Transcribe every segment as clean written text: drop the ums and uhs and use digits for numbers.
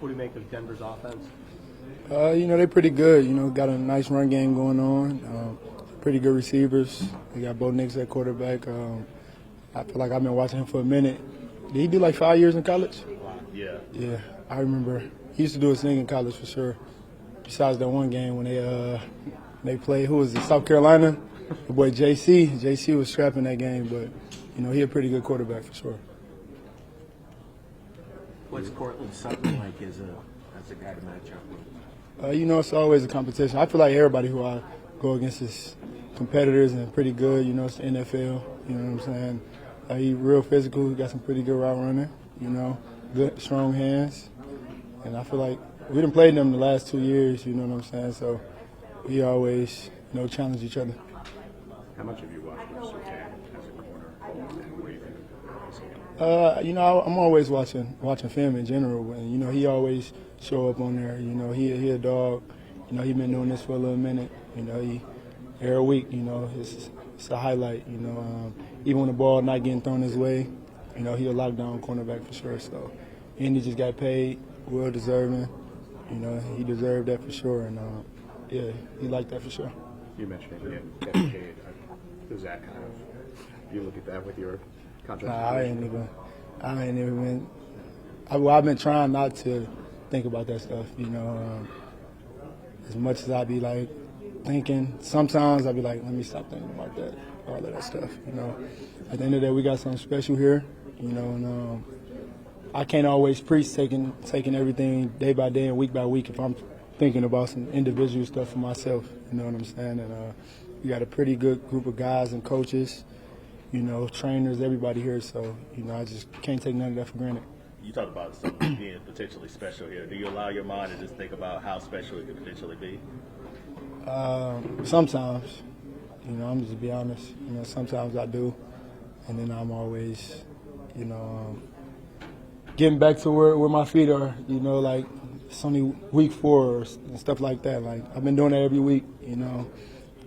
What do you make of Denver's offense? They're pretty good. Got a nice run game going on. Pretty good receivers. They got Bo Nix at quarterback. I feel like I've been watching him for a minute. Did he do like 5 years in college? Yeah. Yeah, I remember. He used to do his thing in college for sure. Besides that one game when they played, who was it, South Carolina? The boy JC. JC was strapping that game, but, he a pretty good quarterback for sure. What's Cortland Sutton like as a guy to match up with? It's always a competition. I feel like everybody who I go against is competitors and pretty good. It's the NFL. You know what I'm saying? He's real physical. He got some pretty good route running. Good, strong hands. And I feel like we done played them the last 2 years. You know what I'm saying? So we always, challenge each other. How much have you watched Surtain as a corner, and what do you think of his game? I'm always watching film in general, and he always show up on there. He a dog. He been doing this for a little minute. He every week. It's a highlight. Even when the ball not getting thrown his way, he a lockdown cornerback for sure. So, and he just got paid, well deserving. He deserved that for sure, and yeah, he liked that for sure. You mentioned getting paid. Does that kind of, you look at that with your contract? I ain't even been. I've been trying not to think about that stuff. As much as I be like thinking, sometimes I be like, let me stop thinking about that, all of that stuff. At the end of the day, we got something special here. And I can't always preach taking everything day by day and week by week if I'm thinking about some individual stuff for myself. You know what I'm saying? And we got a pretty good group of guys and coaches, trainers, everybody here. So, I just can't take none of that for granted. You talked about something being potentially special here. Do you allow your mind to just think about how special it could potentially be? Sometimes. I'm just be honest. Sometimes I do. And then I'm always, getting back to where my feet are, like it's only week 4 and stuff like that. Like I've been doing that every week,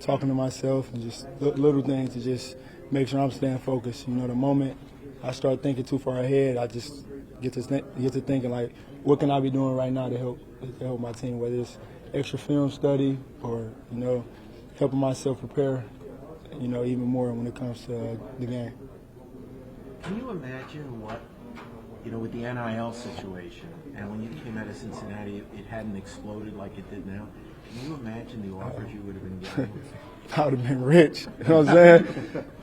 talking to myself and just little things to just make sure I'm staying focused. The moment I start thinking too far ahead, I just get to thinking like, what can I be doing right now to help my team, whether it's extra film study or, helping myself prepare, even more when it comes to the game. Can you imagine what, with the NIL situation, and when you came out of Cincinnati, it hadn't exploded like it did now? Can you imagine the offers you would have been getting? I would have been rich. You know what I'm saying?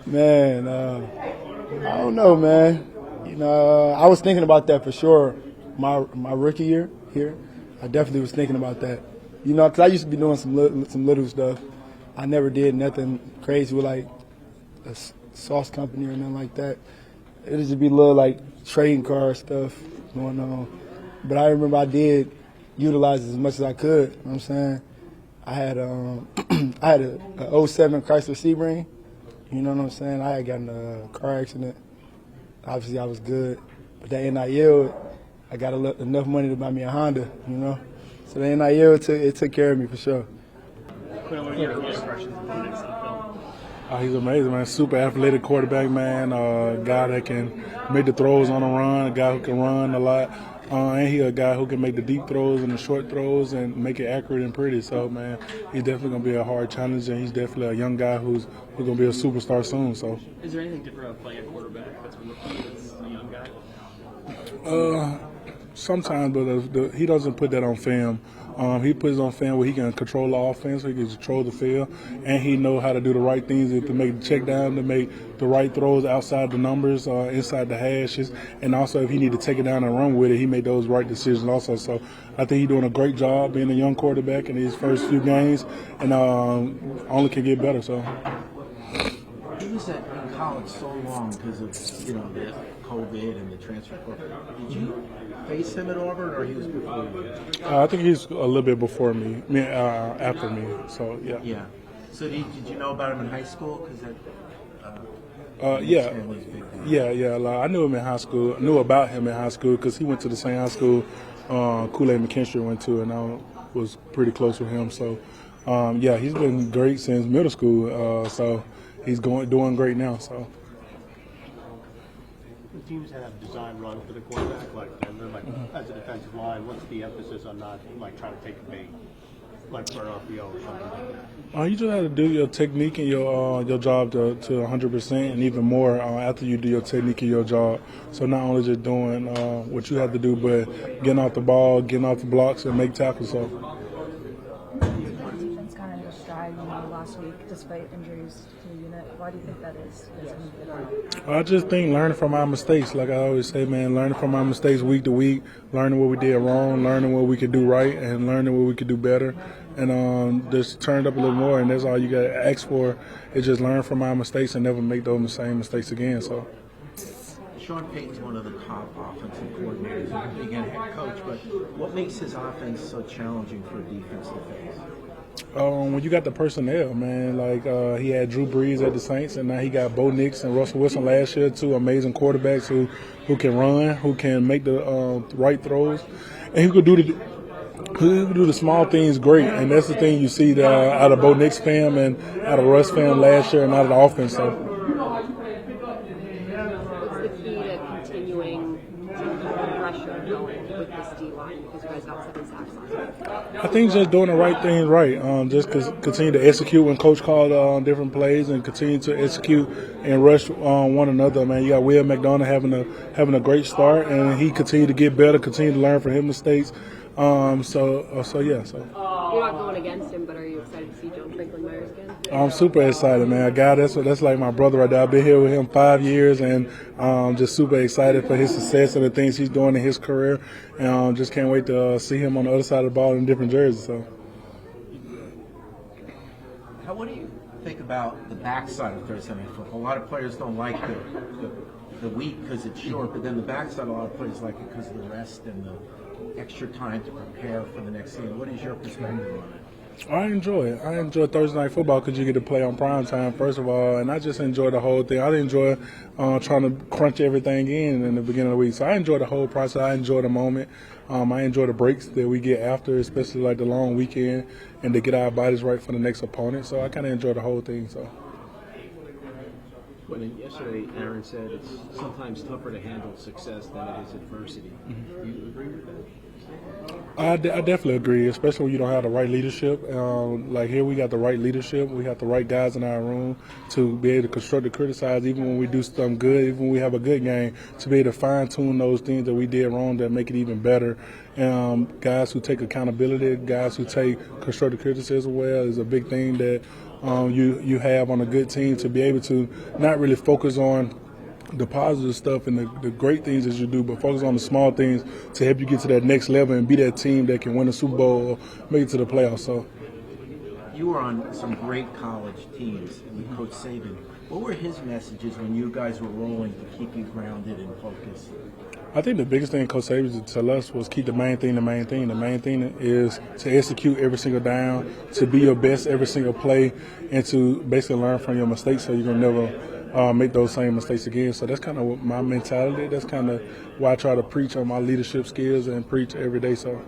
Man, I don't know, man. I was thinking about that for sure. My rookie year here, I definitely was thinking about that. Because I used to be doing some little stuff. I never did nothing crazy with like a sauce company or nothing like that. It would just be little like trading card stuff going on. But I remember I did utilize it as much as I could. You know what I'm saying? I had a 07 Chrysler Sebring. You know what I'm saying? I had gotten a car accident. Obviously, I was good. But that NIL, I got enough money to buy me a Honda, So the NIL took care of me for sure. He's amazing, man. Super athletic quarterback, man. Guy that can make the throws on the run, a guy who can run a lot. And he's a guy who can make the deep throws and the short throws and make it accurate and pretty. So, man, he's definitely going to be a hard challenge, and he's definitely a young guy who's going to be a superstar soon. So, is there anything different about playing a quarterback that's been as a young guy? Sometimes, but he doesn't put that on film. He puts it on film where he can control the offense, he can control the field, and he knows how to do the right things to make the check down, to make the right throws outside the numbers, inside the hashes, and also if he need to take it down and run with it, he made those right decisions also. So I think he's doing a great job being a young quarterback in his first few games, and only can get better. So He was in college so long because of the COVID and the transfer portal. Did you face him at Auburn, or he was before you? I think he's a little bit before me, after me. So yeah. Yeah. So did you know about him in high school? Yeah. I knew him in high school. I knew about him in high school because he went to the same high school Kool-Aid McKinstry went to, and I was pretty close with him. So he's been great since middle school. So he's doing great now. So. teams have design runs for the quarterback, like Denver, like as a defensive line, what's the emphasis on not like trying to take a bait, like for an RPO or something like that? You just have to do your technique and your job to 100% and even more after you do your technique and your job. So not only just doing what you have to do, but getting off the ball, getting off the blocks, and make tackles. So. Defense kind of hit a stride, last week despite injuries to the unit. Why do you think that is? I just think learning from our mistakes, like I always say, man, learning from our mistakes week to week, learning what we did wrong, learning what we could do right, and learning what we could do better, and just turned up a little more. And that's all you got to ask for is just learn from our mistakes and never make those same mistakes again. So. Sean Payton's one of the top offensive coordinators, again, head coach, but what makes his offense so challenging for a defense to face? When you got the personnel, man, like he had Drew Brees at the Saints, and now he got Bo Nix and Russell Wilson last year, two amazing quarterbacks who can run, who can make the right throws, and who could do the small things great. And that's the thing you see out of Bo Nix fam and out of Russ fam last year and out of the offense. So. What's the key to continuing to keep the pressure going with this D-line, because you guys got 7 sacks last week? I think just doing the right thing right. Just continue to execute when coach called different plays, and continue to execute and rush one another. Man, you got Will McDonough having a great start, and he continued to get better, continue to learn from his mistakes. So yeah. So. You're not going against him, but are you excited to see John Franklin Myers again? I'm super excited, man. A guy that's like my brother right there. I've been here with him 5 years, and just super excited for his success and the things he's doing in his career. And just can't wait to see him on the other side of the ball in different jerseys. So. What do you think about the backside of Thursday Night Football? A lot of players don't like the week because it's short, but then the backside, a lot of players like it because of the rest and the extra time to prepare for the next game. What is your perspective on it? I enjoy it. I enjoy Thursday Night Football because you get to play on prime time, first of all, and I just enjoy the whole thing. I enjoy trying to crunch everything in the beginning of the week. So I enjoy the whole process. I enjoy the moment. I enjoy the breaks that we get after, especially like the long weekend, and to get our bodies right for the next opponent. So I kind of enjoy the whole thing. So. Yesterday, Aaron said it's sometimes tougher to handle success than it is adversity. Do you agree with that? I definitely agree, especially when you don't have the right leadership. Like here, we got the right leadership. We have the right guys in our room to be able to construct and criticize, even when we do something good, even when we have a good game, to be able to fine-tune those things that we did wrong that make it even better. Guys who take accountability, guys who take constructive criticism well is a big thing that you have on a good team, to be able to not really focus on the positive stuff and the great things that you do, but focus on the small things to help you get to that next level and be that team that can win a Super Bowl or make it to the playoffs. So, you were on some great college teams with Coach Saban. What were his messages when you guys were rolling to keep you grounded and focused? I think the biggest thing Coach Saban used to tell us was keep the main thing the main thing. The main thing is to execute every single down, to be your best every single play, and to basically learn from your mistakes so you're going to never make those same mistakes again. So that's kind of my mentality. That's kind of why I try to preach on my leadership skills and preach every day. So.